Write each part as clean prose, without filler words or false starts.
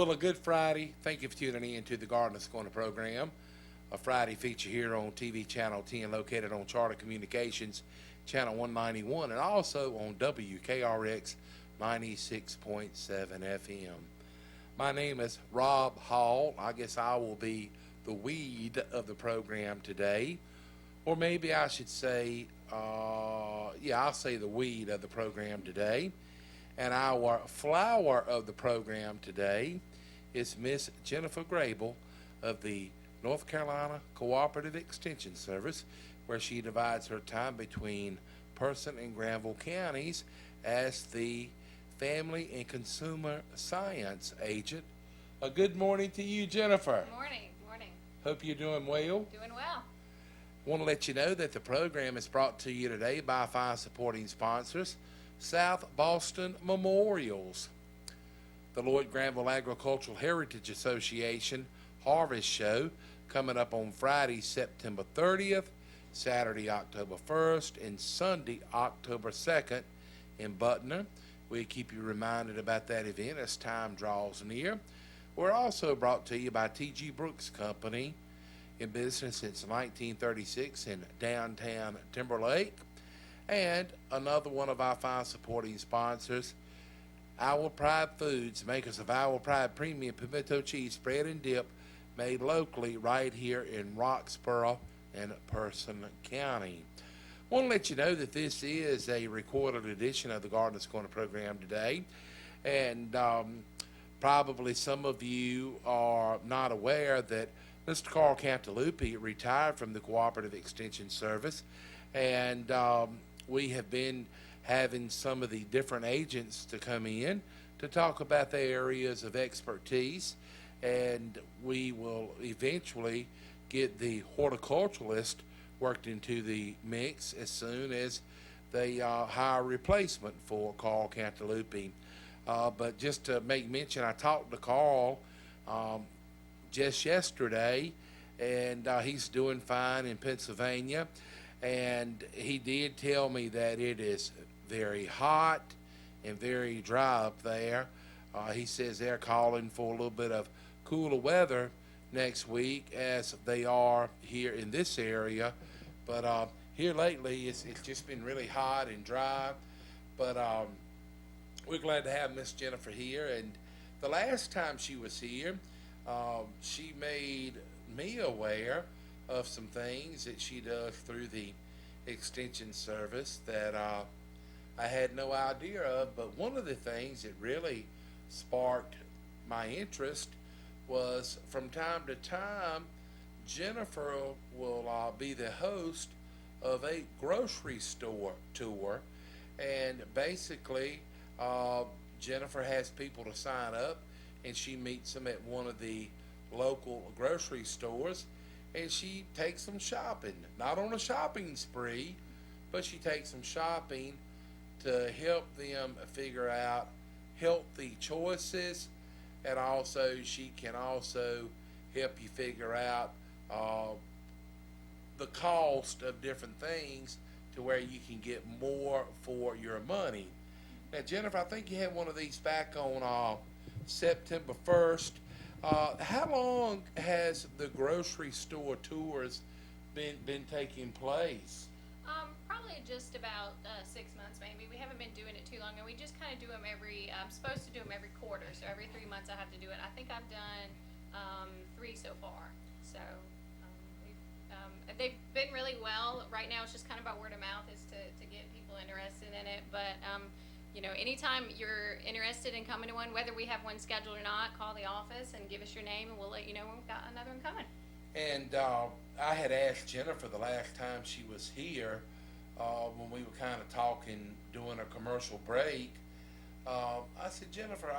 Well, a good Friday. Thank you for tuning in to the Garden of Corner program. A Friday feature here on TV Channel 10, located on Charter Communications, Channel 191, and also on WKRX 96.7 FM. My name is Rob Hall. I guess I will be the weed of the program today. Or maybe I should say, I'll say the weed of the program today. And our flower of the program today is Miss Jennifer Grable of the North Carolina Cooperative Extension Service, where she divides her time between Person and Granville counties as the Family and Consumer Science Agent. A good morning to you, Jennifer. Morning. Hope you're doing well. Doing well. Want to let you know that the program is brought to you today by five supporting sponsors. South Boston Memorials, the Lloyd Granville Agricultural Heritage Association Harvest Show coming up on Friday, September 30th, Saturday, October 1st, and Sunday, October 2nd in Butner. We keep you reminded about that event as time draws near. We're also brought to you by T.G. Brooks Company, in business since 1936 in downtown Timberlake. And another one of our five supporting sponsors, Our Pride Foods, makers of Our Pride Premium Pimento Cheese Spread and Dip, made locally right here in Roxborough and Person County. I want to let you know that this is a recorded edition of the Gardeners Corner program today. And probably some of you are not aware that Mr. Carl Cantalupi retired from the Cooperative Extension Service. And we have been having some of the different agents to come in to talk about their areas of expertise, and we will eventually get the horticulturalist worked into the mix as soon as they hire a replacement for Carl Cantalupi. But just to make mention, I talked to Carl just yesterday, and he's doing fine in Pennsylvania. And he did tell me that it is very hot and very dry up there. He says they're calling for a little bit of cooler weather next week as they are here in this area. But here lately, it's just been really hot and dry. But we're glad to have Miss Jennifer here. And the last time she was here, she made me aware of some things that she does through the extension service that I had no idea of. But one of the things that really sparked my interest was, from time to time, Jennifer will be the host of a grocery store tour. And basically, Jennifer has people to sign up, and she meets them at one of the local grocery stores, and she takes them shopping. Not on a shopping spree, but she takes them shopping to help them figure out healthy choices, and also she can also help you figure out the cost of different things to where you can get more for your money. Now, Jennifer, I think you had one of these back on September 1st. How long has the grocery store tours been taking place? Probably just about 6 months, maybe. We haven't been doing it too long, and we just kind of do them I'm supposed to do them every quarter, so every 3 months I have to do it. I think I've done 3 so far. So they've been really well. Right now it's just kind of by word of mouth is to get people interested in it. But anytime you're interested in coming to one, whether we have one scheduled or not, call the office and give us your name, and we'll let you know when we've got another one coming. And I had asked Jennifer the last time she was here, when we were kind of talking, doing a commercial break. I said, Jennifer,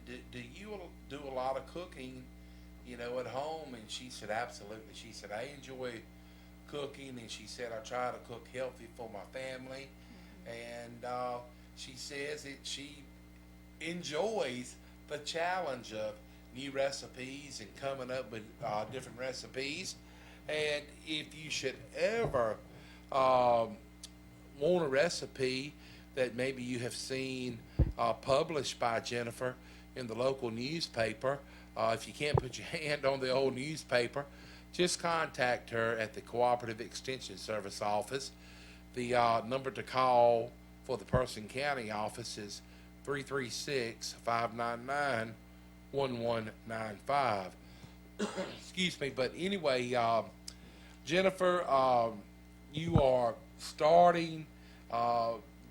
do you do a lot of cooking, at home? And she said, absolutely. She said, I enjoy cooking, and she said, I try to cook healthy for my family. Mm-hmm. And she says that she enjoys the challenge of new recipes and coming up with different recipes. And if you should ever want a recipe that maybe you have seen published by Jennifer, in the local newspaper. If you can't put your hand on the old newspaper, just contact her at the Cooperative Extension Service office. The number to call for the Person County office is 336-599-1195. Excuse me, but anyway, Jennifer, you are starting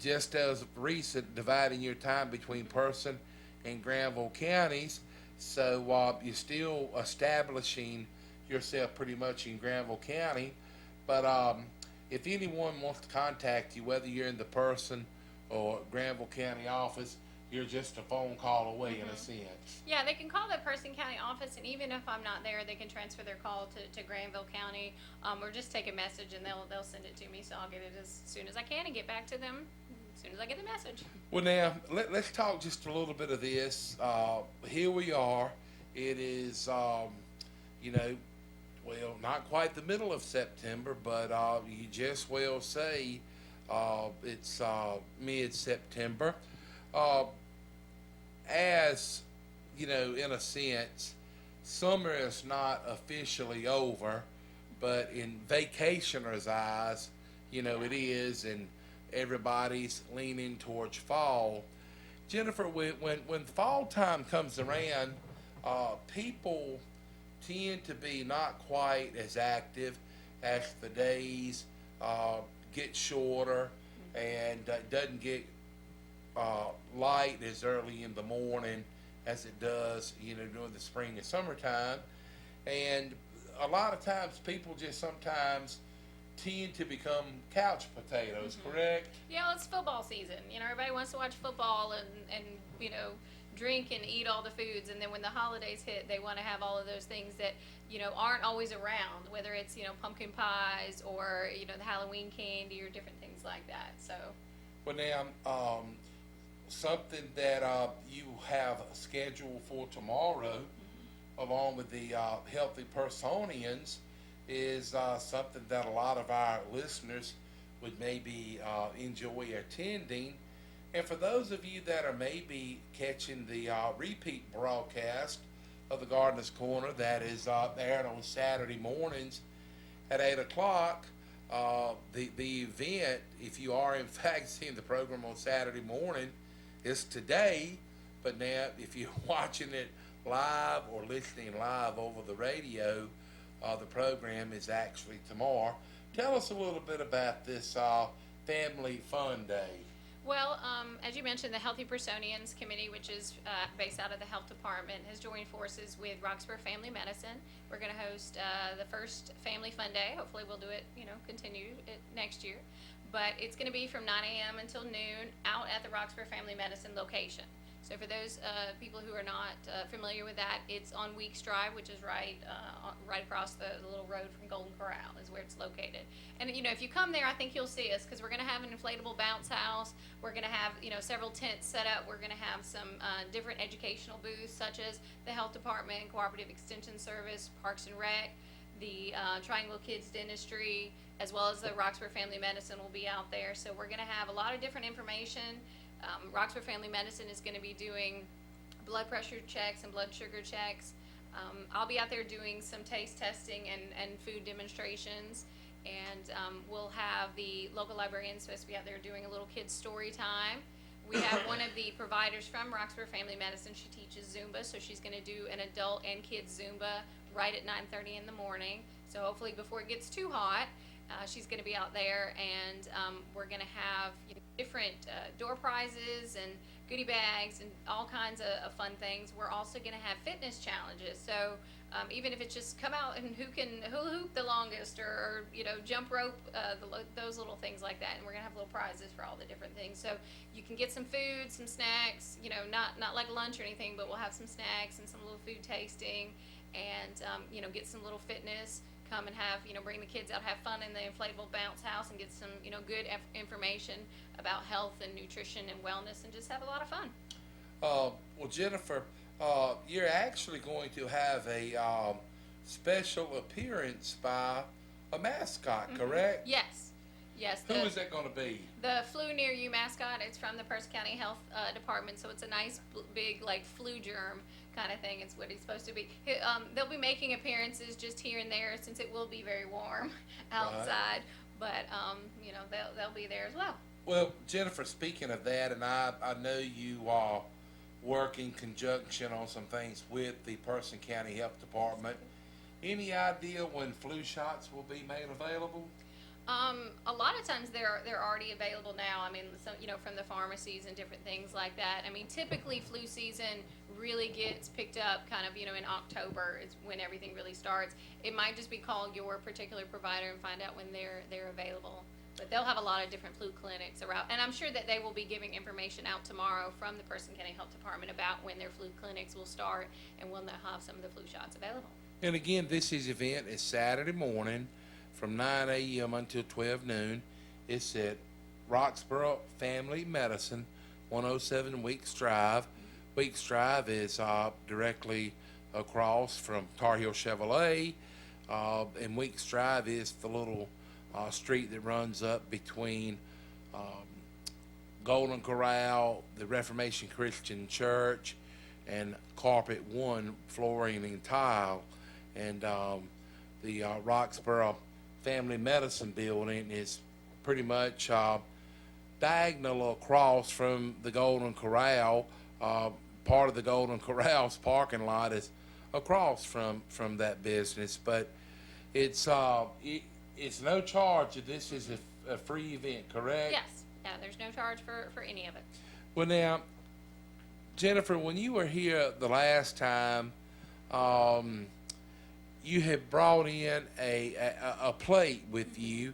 just as of recent, dividing your time between Person and Granville counties. So you're still establishing yourself pretty much in Granville County. But if anyone wants to contact you, whether you're in the Person or Granville County office, you're just a phone call away in a sense. Yeah, they can call the Person County office, and even if I'm not there, they can transfer their call to Granville County, or just take a message and they'll send it to me. So I'll get it as soon as I can and get back to them as soon as I get the message. Well, now let's talk just a little bit of this. Here we are. It is, well, not quite the middle of September, but you just well say it's mid-September. As in a sense, summer is not officially over, but in vacationers' eyes, it is, and everybody's leaning towards fall. Jennifer, when fall time comes around, people tend to be not quite as active as the days get shorter, and doesn't get light as early in the morning as it does, during the spring and summertime. And a lot of times people just sometimes tend to become couch potatoes, correct? Yeah, well, it's football season. Everybody wants to watch football and drink and eat all the foods. And then when the holidays hit, they want to have all of those things that, aren't always around, whether it's, pumpkin pies or, the Halloween candy or different things like that. So. Well, now, something that you have scheduled for tomorrow, along with the Healthy Personians, is something that a lot of our listeners would maybe enjoy attending. And for those of you that are maybe catching the repeat broadcast of the Gardener's Corner that is aired on Saturday mornings at 8 o'clock, the event, if you are in fact seeing the program on Saturday morning, is today. But now if you're watching it live or listening live over the radio, the program is actually tomorrow. Tell us a little bit about this Family Fun Day. Well, as you mentioned, the Healthy Personians Committee, which is based out of the Health Department, has joined forces with Roxborough Family Medicine. We're going to host the first Family Fun Day. Hopefully we'll do it, continue it next year. But it's going to be from 9 a.m. until noon out at the Roxborough Family Medicine location. So for those people who are not familiar with that, it's on Weeks Drive, which is right across the little road from Golden Corral is where it's located. And, if you come there, I think you'll see us because we're going to have an inflatable bounce house. We're going to have, several tents set up. We're going to have some different educational booths such as the Health Department, Cooperative Extension Service, Parks and Rec, the Triangle Kids Dentistry, as well as the Roxborough Family Medicine will be out there. So we're going to have a lot of different information. Roxborough Family Medicine is going to be doing blood pressure checks and blood sugar checks. I'll be out there doing some taste testing and food demonstrations. And we'll have the local librarian supposed to be out there doing a little kids story time. We have one of the providers from Roxborough Family Medicine. She teaches Zumba, so she's going to do an adult and kids Zumba right at 9:30 in the morning. So hopefully before it gets too hot, she's going to be out there, and we're going to have different door prizes and goodie bags and all kinds of fun things. We're also going to have fitness challenges. So even if it's just come out and who can hula hoop the longest or jump rope, those little things like that. And we're going to have little prizes for all the different things. So you can get some food, some snacks, not like lunch or anything, but we'll have some snacks and some little food tasting and, get some little fitness. Come and have, bring the kids out, have fun in the inflatable bounce house and get some, good information about health and nutrition and wellness and just have a lot of fun. Well, Jennifer, you're actually going to have a special appearance by a mascot, correct? Yes. Yes. Who is that going to be? The Flu Near You mascot, it's from the Person County Health Department, so it's a nice big like flu germ kind of thing. It's what he's supposed to be. They'll be making appearances just here and there since it will be very warm outside, but you know, they'll be there as well. Well, Jennifer, speaking of that, and I know you work in conjunction on some things with the Person County Health Department. Any idea when flu shots will be made available? A lot of times they're already available now. I mean, so, you know, from the pharmacies and different things like that. I mean, typically flu season really gets picked up kind of, you know, in October is when everything really starts. It might just be call your particular provider and find out when they're available. But they'll have a lot of different flu clinics around, and I'm sure that they will be giving information out tomorrow from the Person County Health Department about when their flu clinics will start and when they'll have some of the flu shots available. And again, this event is Saturday morning from 9 a.m. until 12 noon. It's at Roxborough Family Medicine, 107 Weeks Drive. Weeks Drive is directly across from Tar Heel Chevrolet, and Weeks Drive is the little street that runs up between Golden Corral, the Reformation Christian Church, and Carpet One Flooring and Tile. And the Roxborough Family Medicine building is pretty much diagonal across from the Golden Corral. Part of the Golden Corral's parking lot is across from that business, but it's no charge. This is a free event, correct? Yes. Yeah, there's no charge for any of it. Well, now, Jennifer, when you were here the last time, you had brought in a plate with you,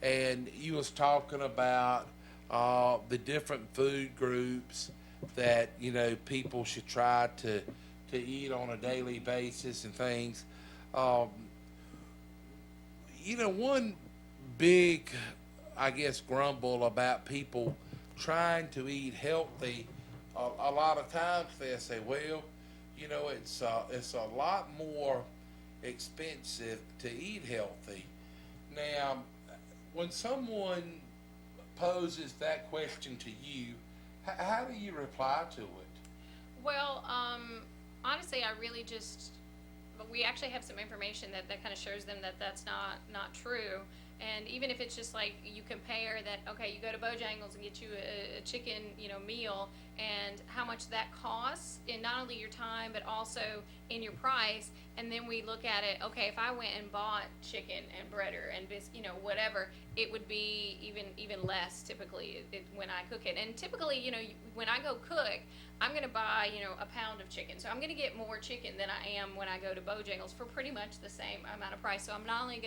and you was talking about the different food groups that, you know, people should try to eat on a daily basis and things. You know, one big, I guess, grumble about people trying to eat healthy, a lot of times they say, well, you know, it's a lot more expensive to eat healthy. Now, when someone poses that question to you, how do you reply to it? Well, honestly, I really just, but we actually have some information that kind of shows them that that's not true. And even if it's just like you compare that, okay, you go to Bojangles and get you a chicken, you know, meal, and how much that costs in not only your time but also in your price. And then we look at it, okay, if I went and bought chicken and breader and you know, whatever, it would be even less typically when I cook it. And typically, you know, when I go cook, I'm going to buy, you know, a pound of chicken. So I'm going to get more chicken than I am when I go to Bojangles for pretty much the same amount of price. So I'm not only I'm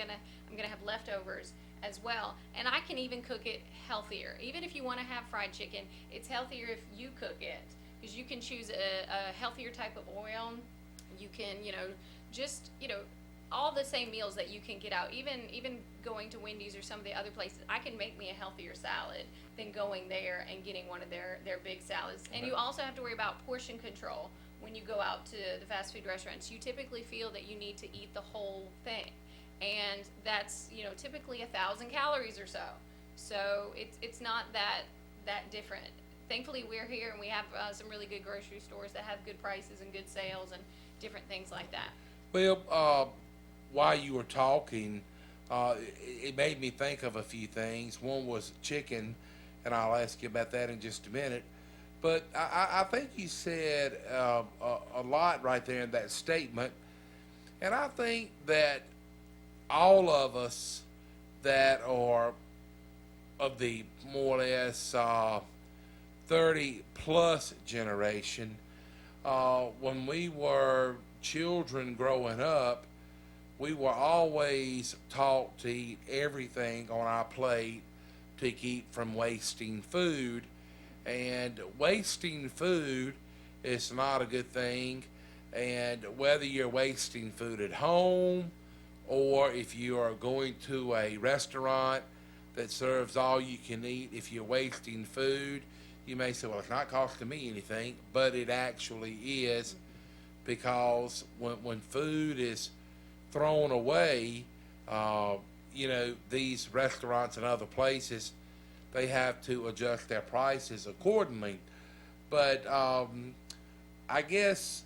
going to have leftovers as well. And I can even cook it healthier. Even if you want to have fried chicken, it's healthier if you cook it, because you can choose a healthier type of oil. You can, you know, just, you know, all the same meals that you can get out, even going to Wendy's or some of the other places, I can make me a healthier salad than going there and getting one of their big salads. And you also have to worry about portion control when you go out to the fast food restaurants. You typically feel that you need to eat the whole thing, and that's, you know, typically 1,000 calories or so. So it's not that different. Thankfully, we're here and we have some really good grocery stores that have good prices and good sales and different things like that. Well, while you were talking, it made me think of a few things. One was chicken, and I'll ask you about that in just a minute. But I think you said a lot right there in that statement, and I think that all of us that are of the more or less 30-plus generation, when we were children growing up, we were always taught to eat everything on our plate to keep from wasting food. And wasting food is not a good thing. And whether you're wasting food at home or if you are going to a restaurant that serves all you can eat, if you're wasting food, you may say, well, it's not costing me anything, but it actually is, because when food is thrown away, these restaurants and other places, they have to adjust their prices accordingly. But I guess,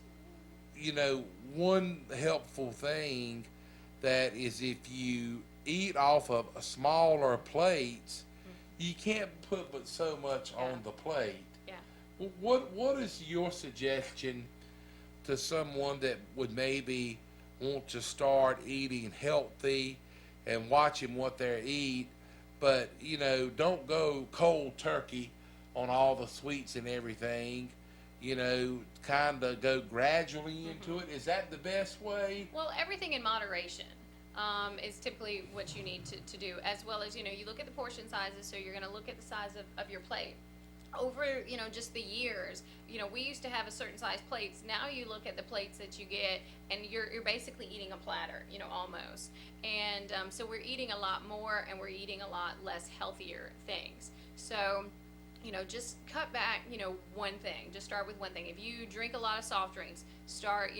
one helpful thing that is if you eat off of smaller plates, you can't put but so much on the plate. Yeah. What is your suggestion to someone that would maybe want to start eating healthy and watching what they eat, but don't go cold turkey on all the sweets and everything? Kind of go gradually into it. Is that the best way? Well, everything in moderation is typically what you need to do, as well as, you look at the portion sizes, so you're going to look at the size of your plate. Over, just the years, we used to have a certain size plates. Now you look at the plates that you get, and you're basically eating a platter, almost. And so we're eating a lot more, and we're eating a lot less healthier things. So, just cut back, one thing. Just start with one thing. If you drink a lot of soft drinks, start,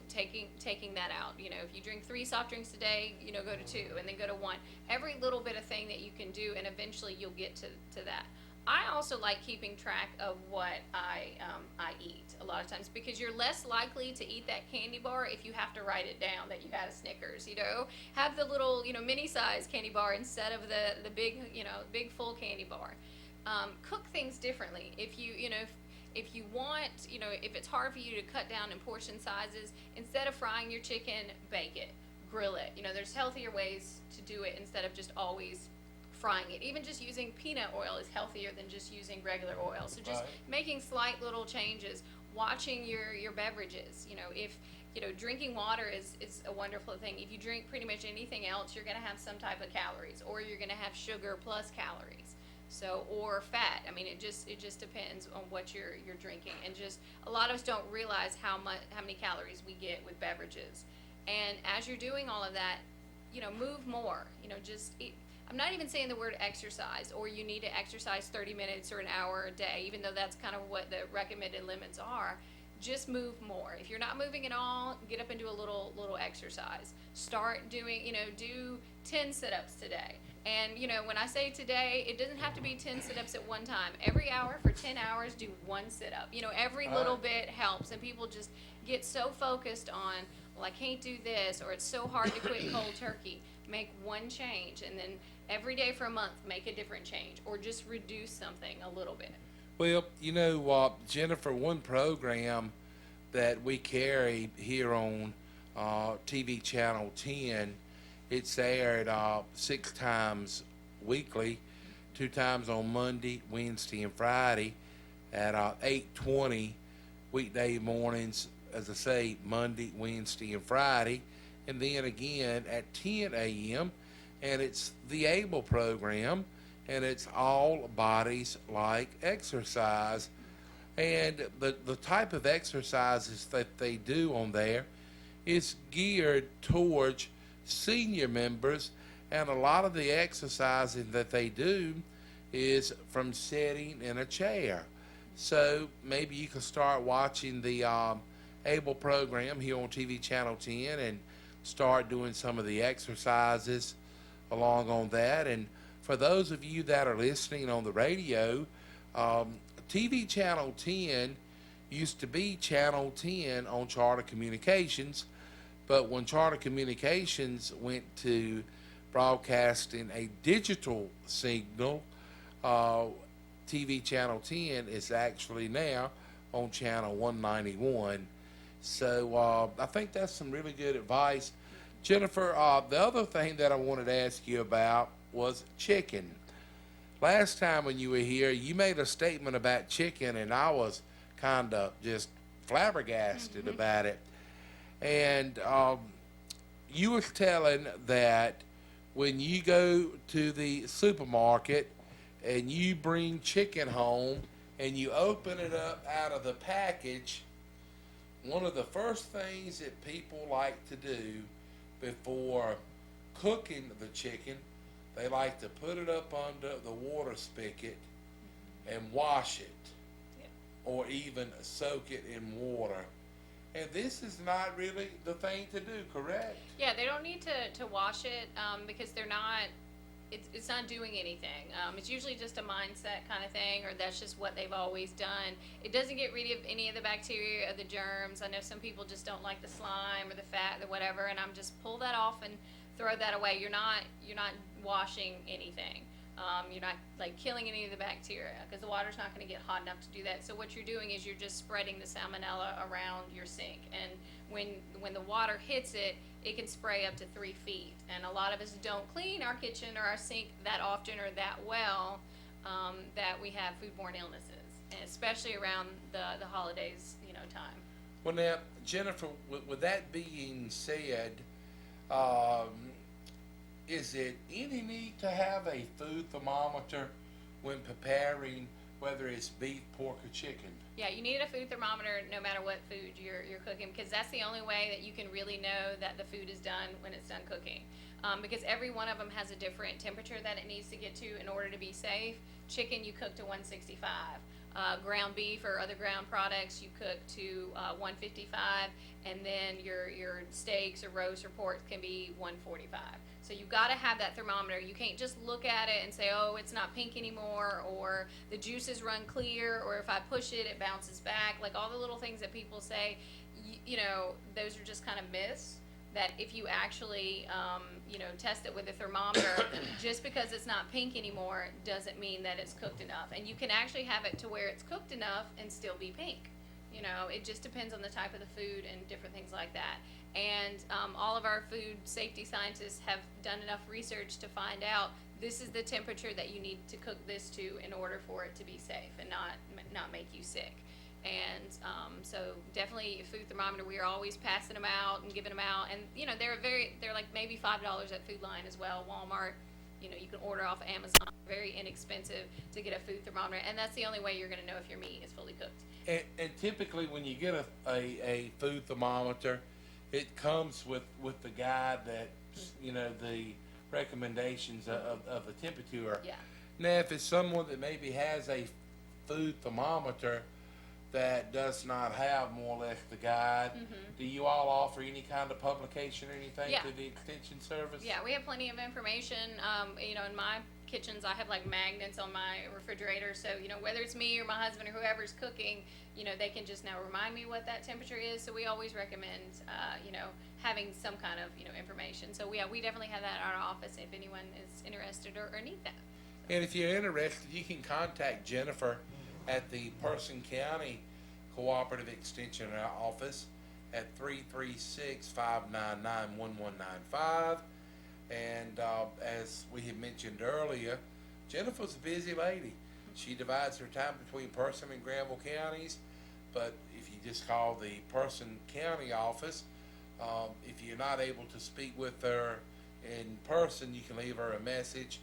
taking that out. If you drink 3 soft drinks a day, go to 2, and then go to 1. Every little bit of thing that you can do, and eventually you'll get to that. I also like keeping track of what I eat a lot of times, because you're less likely to eat that candy bar if you have to write it down that you had a Snickers. Have the little mini size candy bar instead of the big big full candy bar. Cook things differently. If you want, if it's hard for you to cut down in portion sizes, instead of frying your chicken, bake it, grill it. There's healthier ways to do it instead of just always frying it. Even just using peanut oil is healthier than just using regular oil. So just making slight little changes, watching your beverages. If drinking water is a wonderful thing. If you drink pretty much anything else, you're going to have some type of calories, or you're going to have sugar plus calories. So, or fat. I mean, it just depends on what you're drinking. And just a lot of us don't realize how many calories we get with beverages. And as you're doing all of that, move more. Just eat. I'm not even saying the word exercise, or you need to exercise 30 minutes or an hour a day, even though that's kind of what the recommended limits are. Just move more. If you're not moving at all, get up and do a little exercise. Start doing, do 10 sit-ups today. And, when I say today, it doesn't have to be 10 sit-ups at one time. Every hour for 10 hours, do 1 sit-up. Every little bit helps, and people just get so focused on, well, I can't do this, or it's so hard to quit cold turkey. Make one change, and then every day for a month, make a different change, or just reduce something a little bit. Well, Jennifer, one program that we carry here on TV Channel 10, it's aired 6 times weekly, 2 times on Monday, Wednesday, and Friday at 8:20 weekday mornings, as I say, Monday, Wednesday, and Friday, and then again at 10 a.m., and it's the ABLE program, and it's all bodies like exercise. And the type of exercises that they do on there is geared towards senior members, and a lot of the exercising that they do is from sitting in a chair. So maybe you can start watching the ABLE program here on TV Channel 10 and start doing some of the exercises along on that. And for those of you that are listening on the radio, TV Channel 10 used to be Channel 10 on Charter Communications, but when Charter Communications went to broadcasting a digital signal, TV Channel 10 is actually now on Channel 191. So I think that's some really good advice. Jennifer, the other thing that I wanted to ask you about was chicken. Last time when you were here, you made a statement about chicken, and I was kind of just flabbergasted about it. And you was telling that when you go to the supermarket and you bring chicken home and you open it up out of the package, one of the first things that people like to do before cooking the chicken, they like to put it up under the water spigot and wash it, or even soak it in water. And this is not really the thing to do, correct? Yeah, they don't need to wash it, because they're not, it's not doing anything. It's usually just a mindset kind of thing, or that's just what they've always done. It doesn't get rid of any of the bacteria or the germs. I know some people just don't like the slime or the fat or whatever, and I'm just pull that off and throw that away. You're not washing anything. You're not like killing any of the bacteria, because the water's not going to get hot enough to do that. So what you're doing is you're just spreading the salmonella around your sink, and when the water hits it, it can spray up to 3 feet. And a lot of us don't clean our kitchen or our sink that often or that well, that we have foodborne illnesses, and especially around the holidays, time. Well, now, Jennifer, with that being said, um, is it any need to have a food thermometer when preparing, whether it's beef, pork, or chicken? Yeah, you need a food thermometer no matter what food you're cooking, because that's the only way that you can really know that the food is done when it's done cooking. Because every one of them has a different temperature that it needs to get to in order to be safe. Chicken, you cook to 165. Ground beef or other ground products, you cook to 155, and then your steaks or roast or pork can be 145. So you've got to have that thermometer. You can't just look at it and say, oh, it's not pink anymore, or the juices run clear, or if I push it, it bounces back. Like all the little things that people say, those are just kind of myths. That if you actually, test it with a thermometer, just because it's not pink anymore doesn't mean that it's cooked enough. And you can actually have it to where it's cooked enough and still be pink. It just depends on the type of the food and different things like that. And all of our food safety scientists have done enough research to find out this is the temperature that you need to cook this to in order for it to be safe and not make you sick. And so definitely a food thermometer, we are always passing them out and giving them out. And, they're like maybe $5 at Food Lion as well, Walmart. You can order off Amazon, very inexpensive to get a food thermometer. And that's the only way you're going to know if your meat is fully cooked. And typically when you get a food thermometer, it comes with the guide that, the recommendations of the temperature. Yeah. Now, if it's someone that maybe has a food thermometer that does not have more or less the guide, do you all offer any kind of publication or anything Yeah. to the Extension Service? Yeah, we have plenty of information. In my kitchens, I have like magnets on my refrigerator. So, whether it's me or my husband or whoever's cooking, they can just now remind me what that temperature is. So we always recommend, having some kind of, information. So we definitely have that at our office if anyone is interested or need that. And if you're interested, you can contact Jennifer at the Person County Cooperative Extension Office at 336-599-1195. And as we had mentioned earlier, Jennifer's a busy lady. She divides her time between Person and Granville counties, but if you just call the Person County office, if you're not able to speak with her in person, you can leave her a message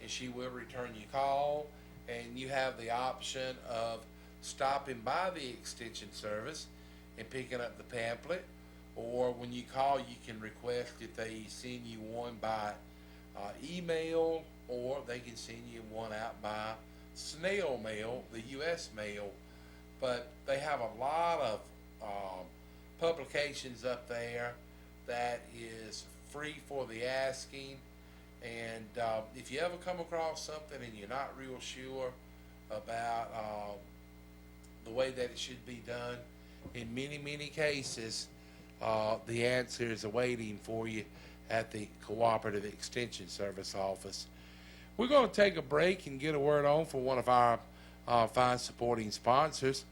and she will return your call. And you have the option of stopping by the Extension Service and picking up the pamphlet, or when you call, you can request that they send you one by email, or they can send you one out by snail mail, the U.S. mail. But they have a lot of publications up there that is free for the asking. And if you ever come across something and you're not real sure about the way that it should be done, in many, many cases, the answer is awaiting for you at the Cooperative Extension Service office. We're going to take a break and get a word on for one of our fine supporting sponsors.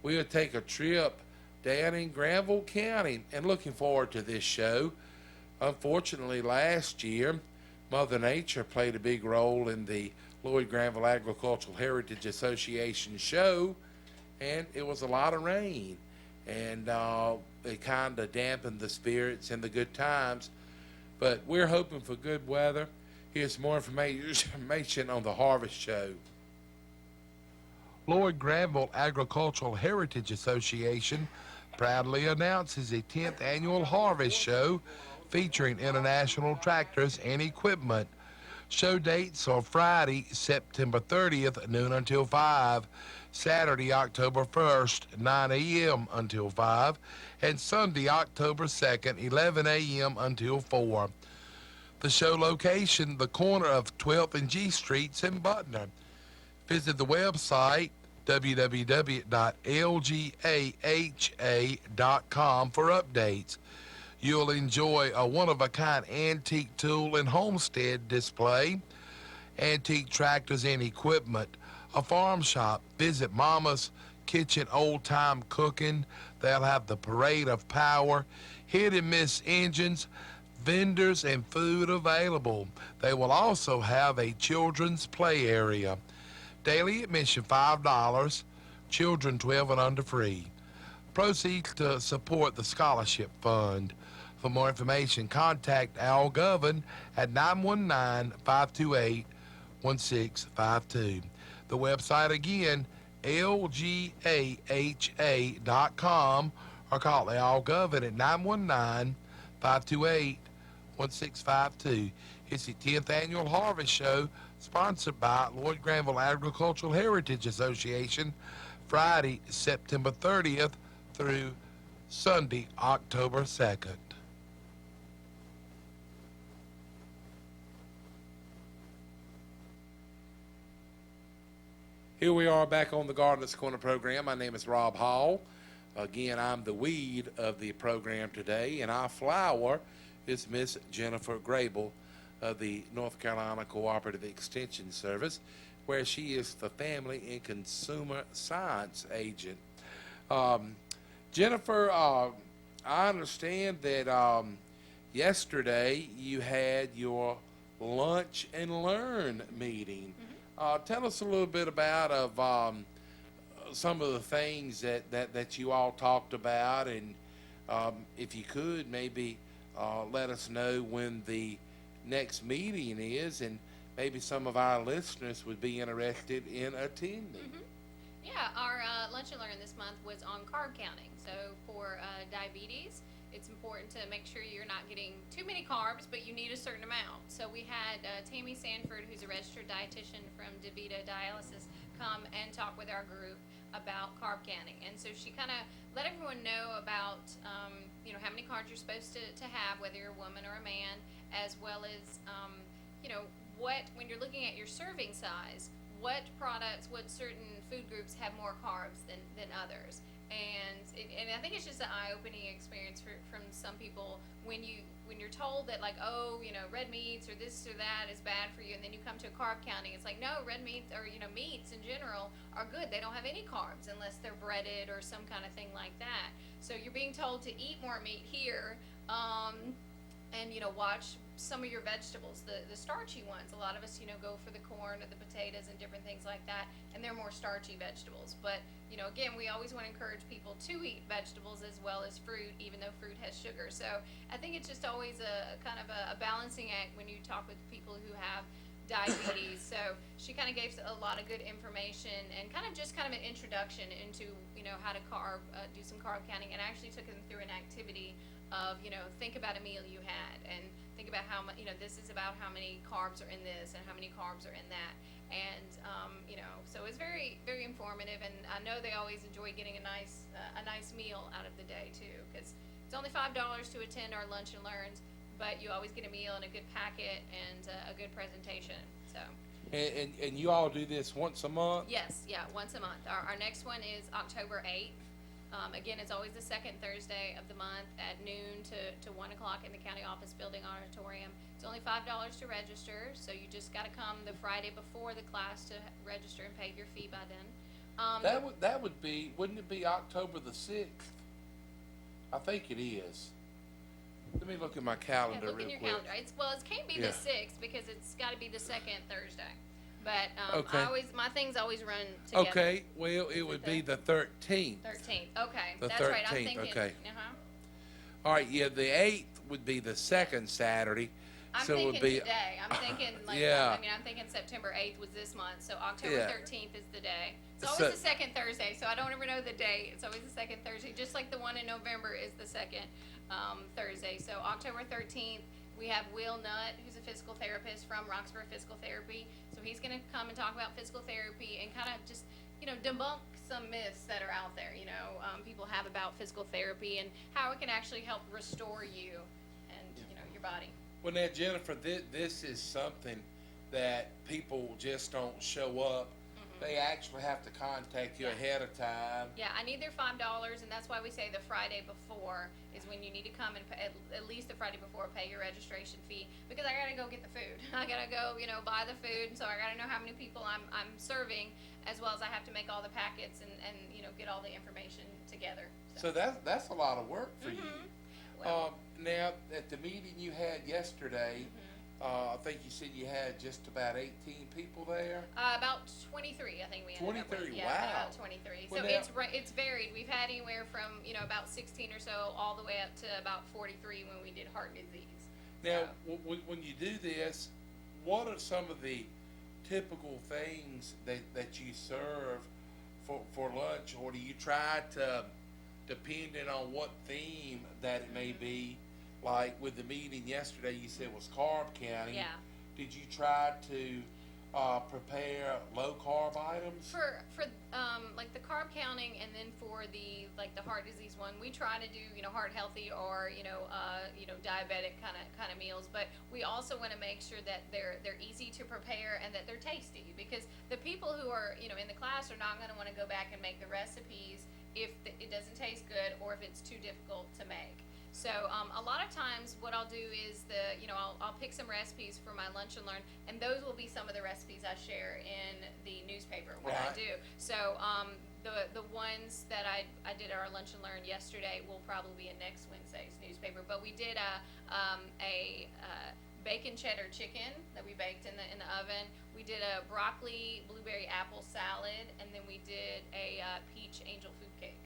We'll take a trip down in Granville County, and looking forward to this show. Unfortunately, last year, Mother Nature played a big role in the Lloyd Granville Agricultural Heritage Association show, and it was a lot of rain, and it kind of dampened the spirits and the good times. But we're hoping for good weather. Here's more information on the Harvest Show. Lloyd Granville Agricultural Heritage Association proudly announces the 10th annual Harvest Show featuring international tractors and equipment. Show dates are Friday, September 30th, noon until 5, Saturday, October 1st, 9 a.m. until 5, and Sunday, October 2nd, 11 a.m. until 4. The show location, the corner of 12th and G Streets in Butner. Visit the website www.lgaha.com for updates. You'll enjoy a one-of-a-kind antique tool and homestead display, antique tractors and equipment, a farm shop. Visit Mama's Kitchen Old Time Cooking. They'll have the Parade of Power, Hit and Miss engines, vendors, and food available. They will also have a children's play area. Daily admission $5, children 12 and under free. Proceeds to support the scholarship fund. For more information, contact Al Govan at 919-528-1652. The website again, lgaha.com, or call Al Govan at 919-528-1652. It's the 10th Annual Harvest Show, sponsored by Lloyd Granville Agricultural Heritage Association, Friday, September 30th through Sunday, October 2nd. Here we are back on the Gardener's Corner program. My name is Rob Hall. Again, I'm the weed of the program today, and our flower is Miss Jennifer Grable of the North Carolina Cooperative Extension Service, where she is the Family and Consumer Science Agent. Jennifer, I understand that yesterday you had your Lunch and Learn meeting. Tell us a little bit about some of the things that you all talked about, and if you could, maybe let us know when the next meeting is, and maybe some of our listeners would be interested in attending. Yeah, our Lunch and Learn this month was on carb counting. So for diabetes, it's important to make sure you're not getting too many carbs, but you need a certain amount. So we had Tammy Sanford, who's a registered dietitian from DaVita Dialysis, come and talk with our group about carb counting. And so she kind of let everyone know about, how many carbs you're supposed to have, whether you're a woman or a man, as well as, when you're looking at your serving size, what certain food groups have more carbs than others. And I think it's just an eye-opening experience from some people when you're told that, like, red meats or this or that is bad for you, and then you come to a carb counting. It's like, no, red meats or meats in general are good. They don't have any carbs unless they're breaded or some kind of thing like that. So you're being told to eat more meat here, and watch some of your vegetables, the starchy ones. A lot of us go for the corn or the potatoes and different things like that, and they're more starchy vegetables. But again, we always want to encourage people to eat vegetables as well as fruit, even though fruit has sugar. So I think it's just always a kind of a balancing act when you talk with people who have diabetes. So she kind of gave a lot of good information and kind of an introduction into how to do some carb counting, and actually took them through an activity of think about a meal you had, and think about how much this is about how many carbs are in this and how many carbs are in that. And so it's very, very informative, and I know they always enjoy getting a nice meal out of the day too, because it's only $5 to attend our Lunch and Learns, but you always get a meal and a good packet and a good presentation. So and you all do this once a month? yes, yeah, once a month. Our next one is October 8th. Again, it's always the second Thursday of the month at noon to 1 o'clock in the county office building auditorium. It's only $5 to register, so you just got to come the Friday before the class to register and pay your fee by then. Wouldn't it be October the 6th? I think it is. Let me look at my calendar look real in your quick. calendar. It can't be the 6th because it's got to be the second Thursday. But Okay. my things always run together. Okay, well, it would be the 13th. 13th. Okay, The that's right. I'm 13th, thinking. okay. Uh-huh. All right, yeah, the 8th would be the second Saturday. I'm so it thinking would be, today. I'm thinking Yeah. I'm thinking September 8th was this month, so October Yeah. 13th is the day. It's So- always the second Thursday, so I don't ever know the date. It's always the second Thursday, just like the one in November is the second Thursday. So October 13th, We have Will Nutt, who's a physical therapist from Roxborough Physical Therapy. So he's going to come and talk about physical therapy and kind of just, debunk some myths that are out there, people have about physical therapy and how it can actually help restore you and, your body. Well, now, Jennifer, this is something that people just don't show up. They actually have to contact you ahead of time. Yeah, I need their $5, and that's why we say the Friday before is when you need to come and pay, at least the Friday before, pay your registration fee, because I gotta go get the food. I gotta go, buy the food, and so I gotta know how many people I'm serving, as well as I have to make all the packets and get all the information together. So that's a lot of work for you. Well, Now, at the meeting you had yesterday, I think you said you had just about 18 people there. about 23, I think we ended up with. 23, Yeah, wow. about 23. Well, So now- it's varied. We've had anywhere from about 16 or so all the way up to about 43 when we did heart disease. Now, So, when you do this, what are some of the typical things that you serve for lunch, or do you try to, depending on what theme that it may be, like with the meeting yesterday, you said was carb counting. Yeah. Did you try to prepare low carb items? For like the carb counting, and then for the heart disease one, we try to do heart healthy or diabetic kind of meals, but we also want to make sure that they're easy to prepare and that they're tasty, because the people who are in the class are not going to want to go back and make the recipes if it doesn't taste good or if it's too difficult to make. So a lot of times what I'll do is I'll pick some recipes for my Lunch and Learn, and those will be some of the recipes I share in the newspaper when I Right. do. So the ones that I did at our Lunch and Learn yesterday will probably be in next Wednesday's newspaper. But we did a bacon cheddar chicken that we baked in the oven. We did a broccoli blueberry apple salad, and then we did a peach angel food cake.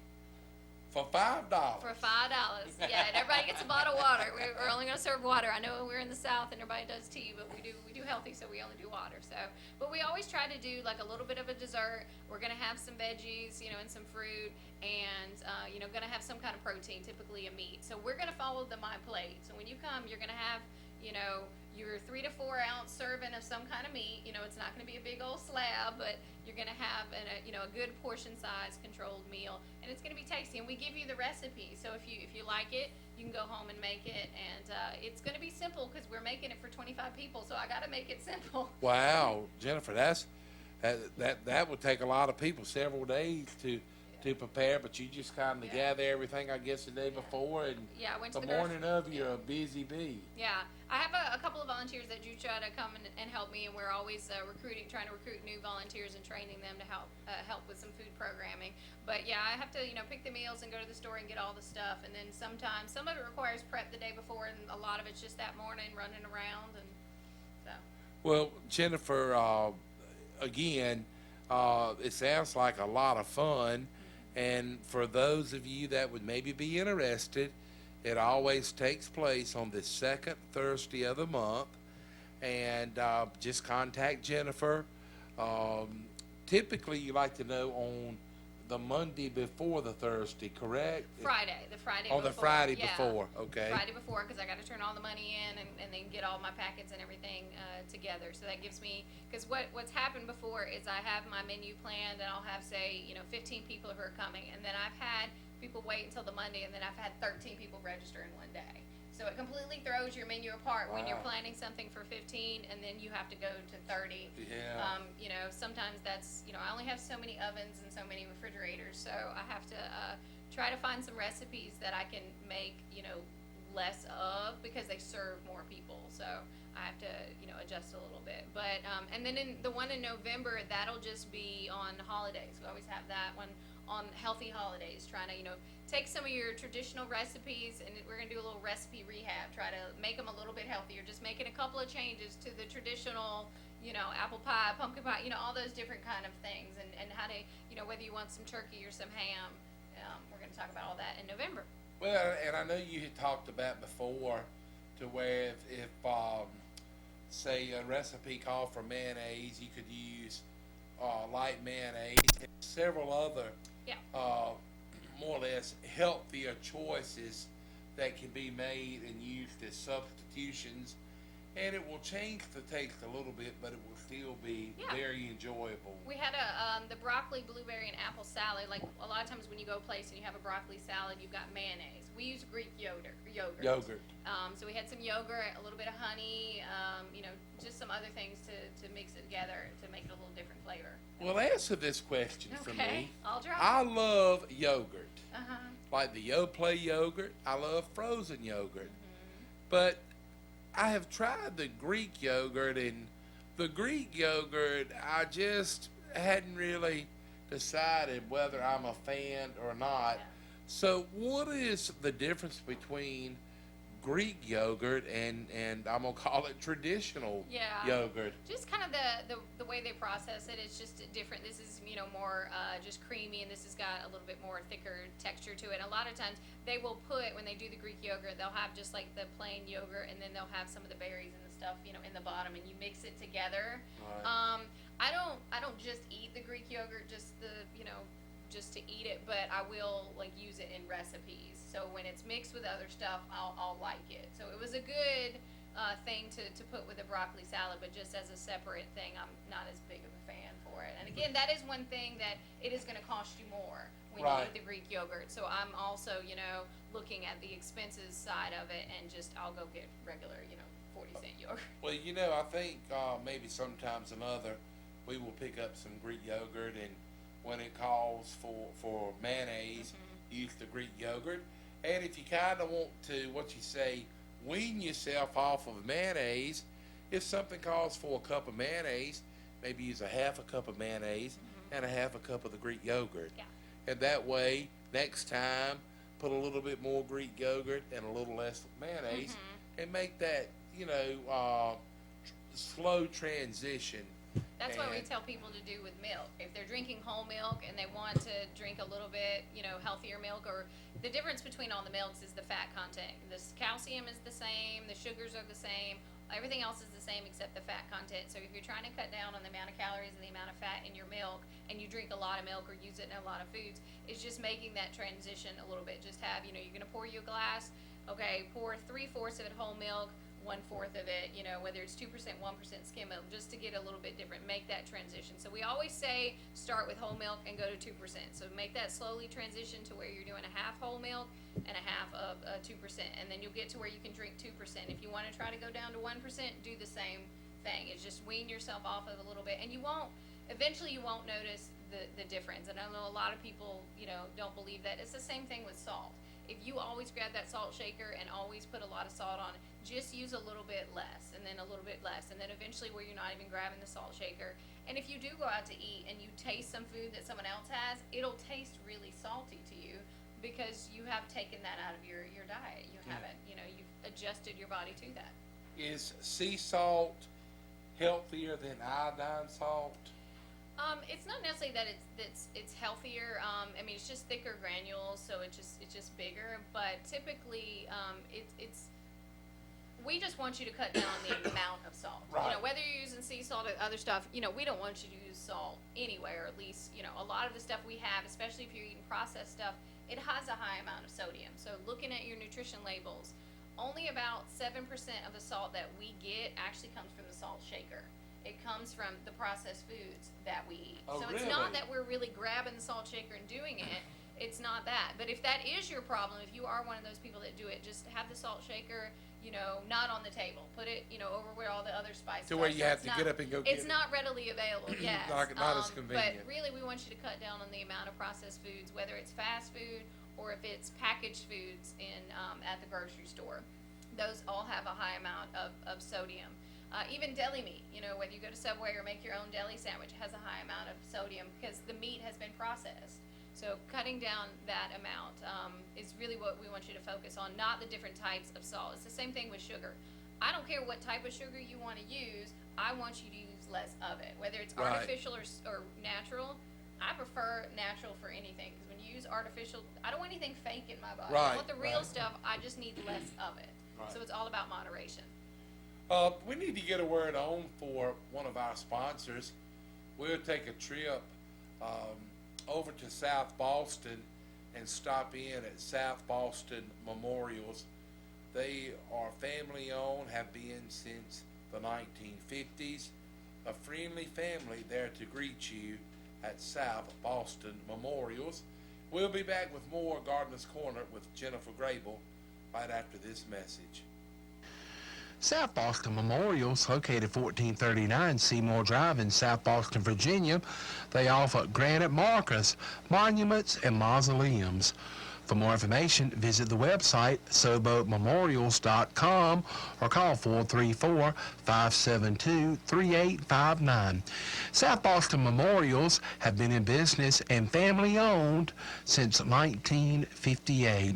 For $5. For $5, yeah, and everybody gets a bottle of water. We're only gonna serve water. I know we're in the South and everybody does tea, but we do healthy, so we only do water. So, but we always try to do like a little bit of a dessert. We're gonna have some veggies, and some fruit, and gonna have some kind of protein, typically a meat. So we're gonna follow the My Plate. So when you come, you're gonna have your 3 to 4 ounce serving of some kind of meat. It's not going to be a big old slab, but you're going to have a good portion size controlled meal, and it's going to be tasty. And we give you the recipe, so if you like it, you can go home and make it. And it's going to be simple because we're making it for 25 people, so I got to make it simple. Wow, Jennifer, that would take a lot of people, several days to prepare, but you just kind of gather everything, I guess, the day before, and Yeah, I went to the the morning of, you're a busy bee. Yeah, I have a couple of volunteers that do try to come and help me, and we're always trying to recruit new volunteers and training them to help with some food programming. But yeah, I have to pick the meals and go to the store and get all the stuff, and then sometimes some of it requires prep the day before, and a lot of it's just that morning running around, and so. Well, Jennifer, again, it sounds like a lot of fun. And for those of you that would maybe be interested, it always takes place on the second Thursday of the month. And just contact Jennifer. Typically, you like to know on the Monday before the Thursday, correct? The Friday On before. the Friday Yeah. before, okay. Friday before, because I got to turn all the money in and then get all my packets and everything together. So that gives me, because what's happened before is I have my menu planned, and I'll have, say, 15 people who are coming, and then I've had people wait until the Monday, and then I've had 13 people register in one day. So it completely throws your menu apart when you're Wow. planning something for 15 and then you have to go to 30. Yeah. Sometimes that's, I only have so many ovens and so many refrigerators, so I have to try to find some recipes that I can make, less of, because they serve more people. So I have to, adjust a little bit. But, and then in the one in November, that'll just be on holidays. We always have that one on healthy holidays, trying to, take some of your traditional recipes, and we're going to do a little recipe rehab, try to make them a little bit healthier, just making a couple of changes to the traditional, apple pie, pumpkin pie, all those different kind of things, and how to, whether you want some turkey or some ham. We're going to talk about all that in November. Well, and I know you had talked about before to where if say a recipe called for mayonnaise, you could use light mayonnaise and several other Yeah. more or less healthier choices that can be made and used as substitutions, and it will change the taste a little bit, but it will still be Yeah. very enjoyable. We had the broccoli, blueberry, and apple salad. Like a lot of times when you go a place and you have a broccoli salad, you've got mayonnaise. We use Greek yogurt. Yogurt. So we had some yogurt, a little bit of honey, just some other things to mix it together to make it a little different flavor. Well, answer this question for Okay, me. I'll drop I it. love yogurt. Uh-huh. Like the Yoplait yogurt. I love frozen yogurt. Mm-hmm. But I have tried the Greek yogurt, and the Greek yogurt, I just hadn't really decided whether I'm a fan or not. Yeah. So, what is the difference between Greek yogurt and I'm gonna call it traditional Yeah. yogurt? Just kind of the way they process it. It's just different. This is more just creamy, and this has got a little bit more thicker texture to it. And a lot of times they will put, when they do the Greek yogurt, they'll have just like the plain yogurt, and then they'll have some of the berries and the stuff in the bottom, and you mix it together. Right. I don't just eat the Greek yogurt just just to eat it, but I will like use it in recipes. So when it's mixed with other stuff, I'll like it. So it was a good thing to put with a broccoli salad, but just as a separate thing, I'm not as big of a fan for it. And again, that is one thing that it is going to cost you more when Right. you eat the Greek yogurt. So I'm also looking at the expenses side of it, and I'll go get regular 40-cent yogurt. Well, I think maybe sometimes another we will pick up some Greek yogurt, and when it calls for mayonnaise, use the Greek yogurt. And if you kind of want to, wean yourself off of mayonnaise, if something calls for a cup of mayonnaise, maybe use a half a cup of mayonnaise and a half a cup of the Greek yogurt. Yeah. And that way, next time, put a little bit more Greek yogurt and a little less mayonnaise, and make that, slow transition. That's what we And- tell people to do with milk. If they're drinking whole milk and they want to drink a little bit, healthier milk, or the difference between all the milks is the fat content. The calcium is the same, the sugars are the same, everything else is the same except the fat content. So if you're trying to cut down on the amount of calories and the amount of fat in your milk, and you drink a lot of milk or use it in a lot of foods, it's just making that transition a little bit. Just have, you're going to pour you a glass, okay, pour 3/4 of it whole milk, 1/4 of it, whether it's 2%, 1% skim milk, just to get a little bit different, make that transition. So we always say start with whole milk and go to 2%. So make that slowly transition to where you're doing a half whole milk and a half of 2%, and then you'll get to where you can drink 2%. If you want to try to go down to 1%, do the same thing. It's just wean yourself off of a little bit, and eventually you won't notice the difference. And I know a lot of people, don't believe that. It's the same thing with salt. If you always grab that salt shaker and always put a lot of salt on it, just use a little bit less, and then a little bit less, and then eventually where you're not even grabbing the salt shaker. And if you do go out to eat and you taste some food that someone else has, it'll taste really salty to you because you have taken that out of your diet. You haven't, you've adjusted your body to that. Is sea salt healthier than iodine salt? It's not necessarily that it's healthier. It's just thicker granules, so it's just bigger. But typically, we just want you to cut down on the amount of salt. Right. Whether you're using sea salt or other stuff, we don't want you to use salt anyway, or at least, a lot of the stuff we have, especially if you're eating processed stuff, it has a high amount of sodium. So looking at your nutrition labels, only about 7% of the salt that we get actually comes from the salt shaker. It comes from the processed foods that we eat. Oh, so it's really? not that we're really grabbing the salt shaker and doing it. It's not that. But if that is your problem, if you are one of those people that do it, just have the salt shaker, not on the table. Put it, over where all the other spices To where are. you So have it's to not- get up and go get It's it. not readily available, yes. Not as convenient. But really, we want you to cut down on the amount of processed foods, whether it's fast food or if it's packaged foods at the grocery store. Those all have a high amount of sodium. Even deli meat, whether you go to Subway or make your own deli sandwich, has a high amount of sodium because the meat has been processed. So cutting down that amount is really what we want you to focus on, not the different types of salt. It's the same thing with sugar. I don't care what type of sugar you want to use. I want you to use less of it, whether it's Right. artificial or natural. I prefer natural for anything because when you use artificial, I don't want anything fake in my body. Right, I want the real right. stuff. I just need less of it. Right. So it's all about moderation. We need to get a word on for one of our sponsors. We'll take a trip over to South Boston, and stop in at South Boston Memorials. They are family owned, have been since the 1950s. A friendly family there to greet you at South Boston Memorials. We'll be back with more Gardener's Corner with Jennifer Grable right after this message. South Boston Memorials, located 1439 Seymour Drive in South Boston, Virginia. They offer granite markers, monuments, and mausoleums. For more information, visit the website SoboMemorials.com or call 434-572-3859. South Boston Memorials have been in business and family-owned since 1958.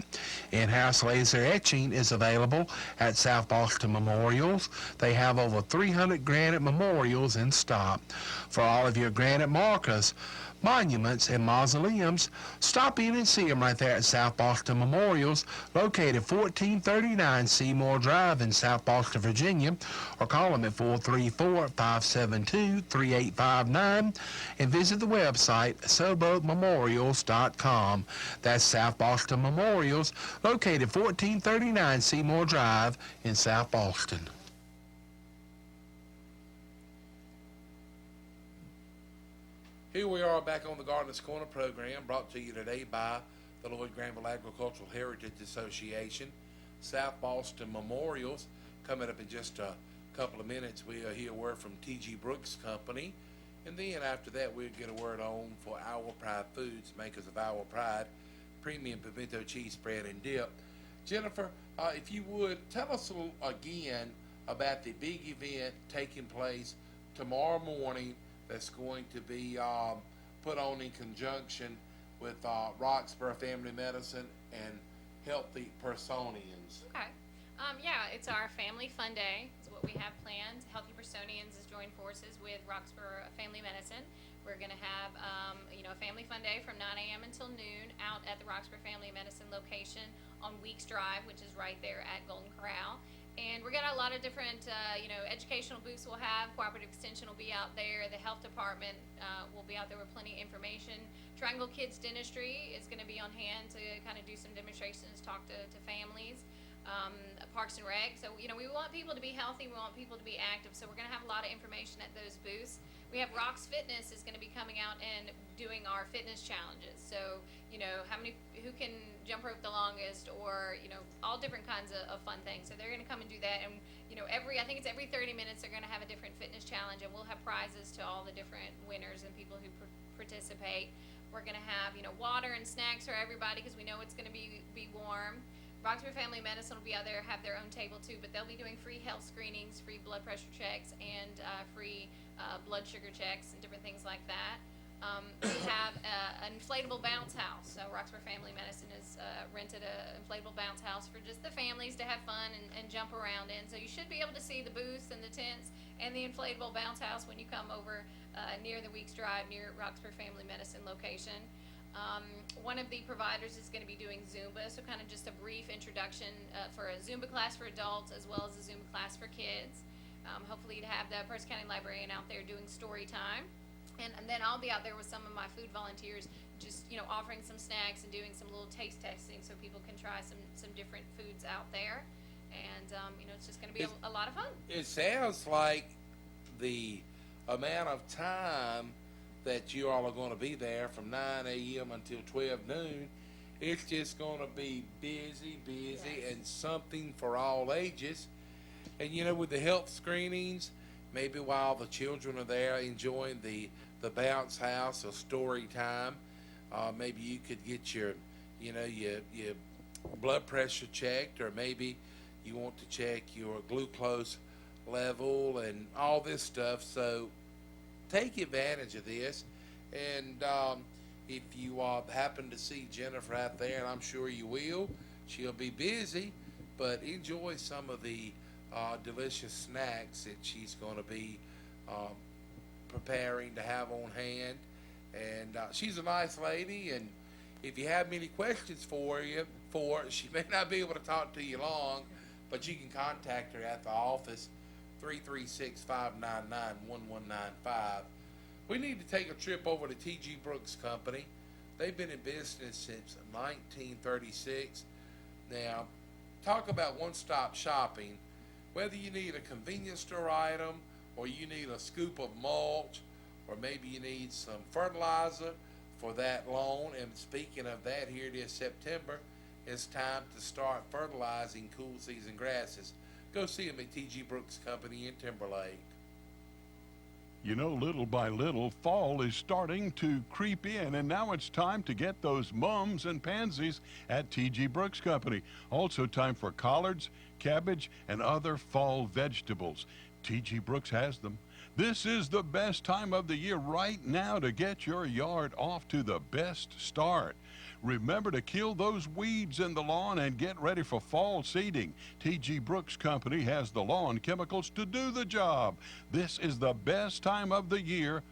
In-house laser etching is available at South Boston Memorials. They have over 300 granite memorials in stock. For all of your granite markers, monuments, and mausoleums, stop in and see them right there at South Boston Memorials, located 1439 Seymour Drive in South Boston, Virginia, or call them at 434-572-3859 and visit the website SoboMemorials.com. That's South Boston Memorials, located 1439 Seymour Drive in South Boston. Here we are back on the Gardener's Corner program, brought to you today by the Lloyd Granville Agricultural Heritage Association. South Boston Memorials. Coming up in just a couple of minutes, we'll hear a word from T.G. Brooks Company. And then after that, we'll get a word on for Our Pride Foods, makers of Our Pride, premium pimento cheese spread and dip. Jennifer, if you would, tell us again about the big event taking place tomorrow morning that's going to be put on in conjunction with Roxborough Family Medicine and Healthy Personians. Okay. Yeah, it's our Family Fun Day. It's what we have planned. Healthy Personians has joined forces with Roxborough Family Medicine. We're going to have, a Family Fun Day from 9 a.m. until noon out at the Roxborough Family Medicine location on Weeks Drive, which is right there at Golden Corral. And we're got a lot of different, educational booths we'll have. Cooperative Extension will be out there. The Health Department will be out there with plenty of information. Triangle Kids Dentistry is going to be on hand to kind of do some demonstrations, talk to families. Parks and Rec. So, we want people to be healthy. We want people to be active. So we're going to have a lot of information at those booths. We have Rocks Fitness is going to be coming out and doing our fitness challenges. So, who can jump rope the longest, or, all different kinds of fun things. So they're going to come and do that. And, I think it's every 30 minutes they're going to have a different fitness challenge, and we'll have prizes to all the different winners and people who participate. We're going to have, water and snacks for everybody because we know it's going to be warm. Roxborough Family Medicine will be out there, have their own table too, but they'll be doing free health screenings, free blood pressure checks, and free blood sugar checks and different things like that. We have an inflatable bounce house. So Roxborough Family Medicine has rented an inflatable bounce house for just the families to have fun and jump around in. So you should be able to see the booths and the tents and the inflatable bounce house when you come over near the Weeks Drive, near Roxborough Family Medicine location. One of the providers is going to be doing Zumba, so kind of just a brief introduction for a Zumba class for adults as well as a Zumba class for kids. Hopefully you'd have the Purse County Librarian out there doing story time. And then I'll be out there with some of my food volunteers, just, offering some snacks and doing some little taste testing so people can try some different foods out there. And, it's just going to be a lot of fun. It sounds like the amount of time that you all are going to be there from 9 a.m. until 12 noon, it's just going to be busy, Yes. and something for all ages. And, with the health screenings, maybe while the children are there enjoying the bounce house or story time, maybe you could get your blood pressure checked, or maybe you want to check your glucose level and all this stuff. So take advantage of this, and if you happen to see Jennifer out there, and I'm sure you will, she'll be busy, but enjoy some of the delicious snacks that she's going to be preparing to have on hand. And she's a nice lady, and if you have any questions for her, she may not be able to talk to you long, but you can contact her at the office, 336-599-1195. We need to take a trip over to T.G. Brooks Company. They've been in business since 1936. Now, talk about one-stop shopping. Whether you need a convenience store item, or you need a scoop of mulch, or maybe you need some fertilizer for that lawn. And speaking of that, here it is September. It's time to start fertilizing cool season grasses. Go see them at T.G. Brooks Company in Timberlake. You know, little by little, fall is starting to creep in, and now it's time to get those mums and pansies at T.G. Brooks Company. Also time for collards, cabbage, and other fall vegetables. T.G. Brooks has them. This is the best time of the year right now to get your yard off to the best start. Remember to kill those weeds in the lawn and get ready for fall seeding. T.G. Brooks Company has the lawn chemicals to do the job. This is the best time of the year,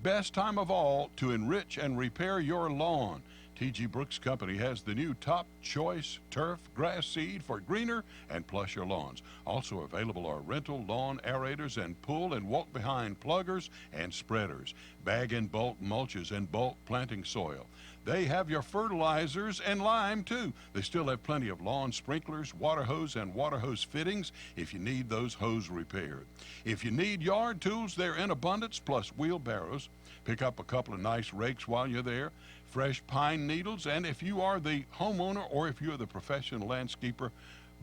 best time of all, to enrich and repair your lawn. T.G. Brooks Company has the new Top Choice Turf Grass Seed for greener and plusher lawns. Also available are rental lawn aerators and pull and walk behind pluggers and spreaders, bag and bulk mulches and bulk planting soil. They have your fertilizers and lime too. They still have plenty of lawn sprinklers, water hose, and water hose fittings if you need those hose repaired. If you need yard tools, they're in abundance, plus wheelbarrows. Pick up a couple of nice rakes while you're there, fresh pine needles, and if you are the homeowner or if you're the professional landscaper,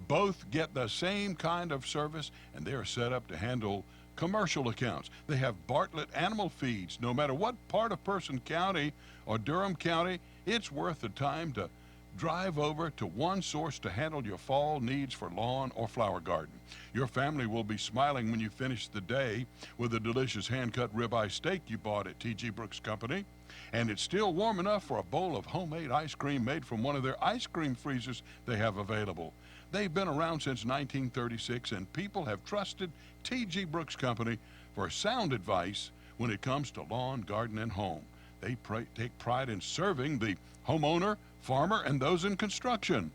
both get the same kind of service, and they're set up to handle commercial accounts. They have Bartlett Animal Feeds. No matter what part of Person County or Durham County, it's worth the time to drive over to one source to handle your fall needs for lawn or flower garden. Your family will be smiling when you finish the day with a delicious hand-cut ribeye steak you bought at T.G. Brooks Company. And it's still warm enough for a bowl of homemade ice cream made from one of their ice cream freezers they have available. They've been around since 1936, and people have trusted T.G. Brooks Company for sound advice when it comes to lawn, garden, and home. They take pride in serving the homeowner, farmer, and those in construction.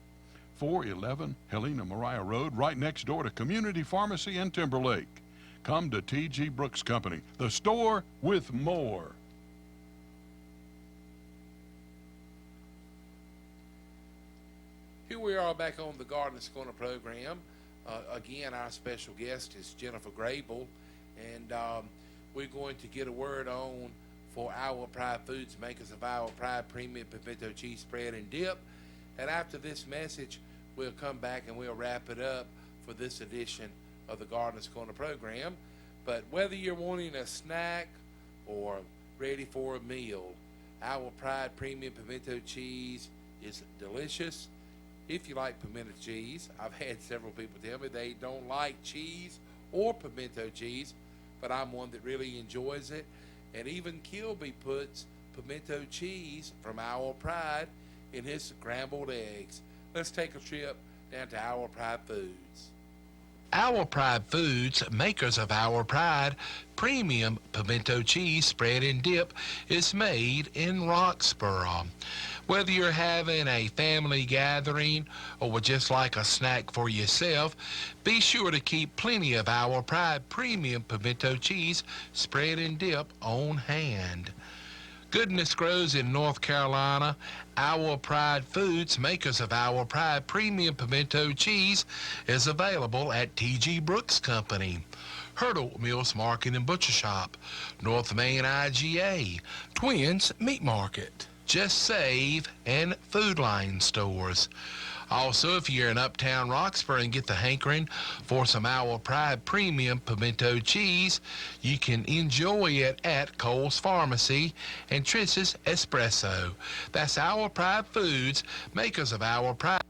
411 Helena Mariah Road, right next door to Community Pharmacy in Timberlake. Come to T.G. Brooks Company, the store with more. Here we are back on the Gardeners Corner program. Again, our special guest is Jennifer Grable, and we're going to get a word on for Our Pride Foods, makers of Our Pride Premium Pimento Cheese Spread and Dip. And after this message, we'll come back and we'll wrap it up for this edition of the Gardeners Corner program. But whether you're wanting a snack or ready for a meal, Our Pride Premium Pimento Cheese is delicious. If you like pimento cheese, I've had several people tell me they don't like cheese or pimento cheese, but I'm one that really enjoys it. And even Kilby puts pimento cheese from Our Pride in his scrambled eggs. Let's take a trip down to Our Pride Foods. Our Pride Foods, makers of Our Pride Premium Pimento Cheese Spread and Dip, is made in Roxborough. Whether you're having a family gathering or would just like a snack for yourself, be sure to keep plenty of Our Pride Premium Pimento Cheese Spread and Dip on hand. Goodness grows in North Carolina. Our Pride Foods, makers of Our Pride Premium Pimento Cheese, is available at T.G. Brooks Company, Hurdle Mills Market and Butcher Shop, North Main IGA, Twins Meat Market, Just Save, and Food Line stores. Also, if you're in Uptown Roxborough and get the hankering for some Our Pride Premium Pimento Cheese, you can enjoy it at Cole's Pharmacy and Triss's Espresso. That's Our Pride Foods, makers of Our Pride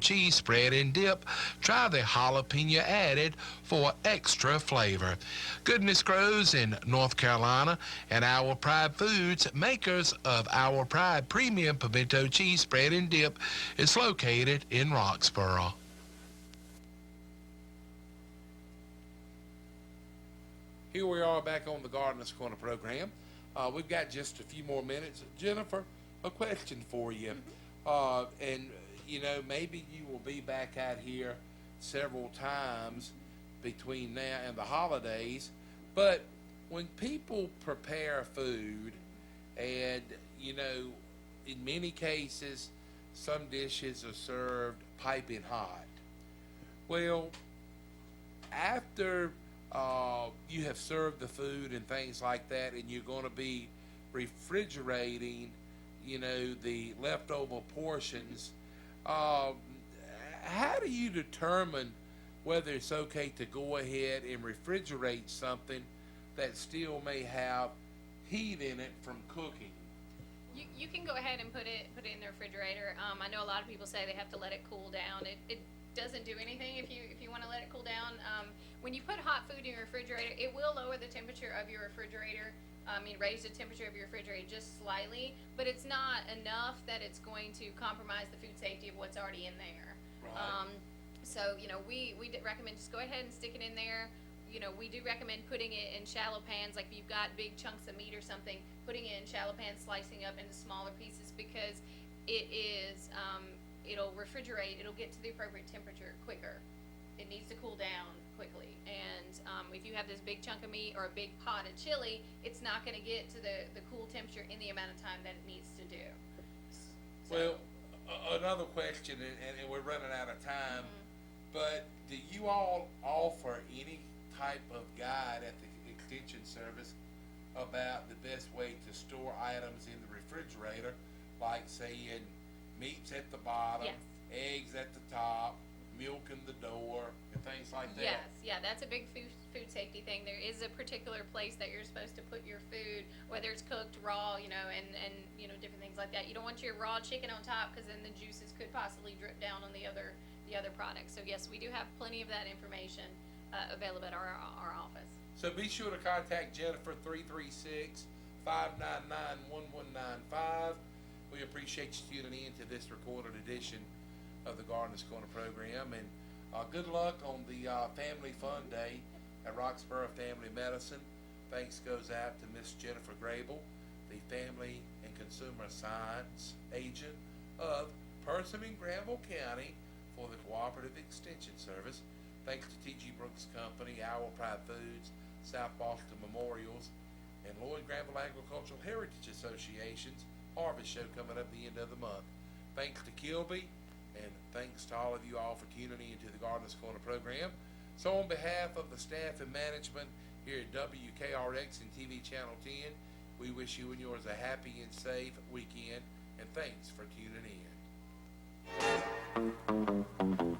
Cheese Spread and Dip. Try the jalapeno added for extra flavor. Goodness grows in North Carolina, and Our Pride Foods, makers of Our Pride Premium Pimento Cheese Spread and Dip, is located in Roxborough. Here we are back on the Gardeners Corner program. We've got just a few more minutes. Jennifer, a question for you. And you know, maybe you will be back out here several times between now and the holidays, but when people prepare food and, you know, in many cases, some dishes are served piping hot. Well, after you have served the food and things like that, and you're going to be refrigerating, you know, the leftover portions, how do you determine whether it's okay to go ahead and refrigerate something that still may have heat in it from cooking? You can go ahead and put it in the refrigerator. I know a lot of people say they have to let it cool down. It doesn't do anything if you want to let it cool down. When you put hot food in your refrigerator, it will lower the temperature of your refrigerator. Raise the temperature of your refrigerator just slightly, but it's not enough that it's going to compromise the food safety of what's already in there. Right. So, you know, we recommend just go ahead and stick it in there. You know, we do recommend putting it in shallow pans, like if you've got big chunks of meat or something, putting it in shallow pans, slicing up into smaller pieces, because it is, it'll refrigerate, it'll get to the appropriate temperature quicker. It needs to cool down quickly. And if you have this big chunk of meat or a big pot of chili, it's not gonna get to the cool temperature in the amount of time that it needs to do. So- Well, another question, and we're running out of time, but do you all offer any type of guide at the Extension Service about the best way to store items in the refrigerator, like saying meats at the bottom, Yes. eggs at the top, milk in the door, and things like that? Yes, yeah, that's a big food safety thing. There is a particular place that you're supposed to put your food, whether it's cooked, raw, you know, and you know, different things like that. You don't want your raw chicken on top, because then the juices could possibly drip down on the other products. So yes, we do have plenty of that information available at our office. So be sure to contact Jennifer 336-599-1195. We appreciate you tuning in to this recorded edition of the Gardener's Corner program, and good luck on the Family Fun Day at Roxborough Family Medicine. Thanks goes out to Miss Jennifer Grable, the Family and Consumer Science Agent of Persimmon Granville County for the Cooperative Extension Service. Thanks to T.G. Brooks Company, Owl Pride Foods, South Boston Memorials, and Lloyd Granville Agricultural Heritage Association's Harvest Show coming up the end of the month. Thanks to Kilby, and thanks to all of you all for tuning in to the Gardener's Corner program. So on behalf of the staff and management here at WKRX and TV Channel 10, we wish you and yours a happy and safe weekend, and thanks for tuning in.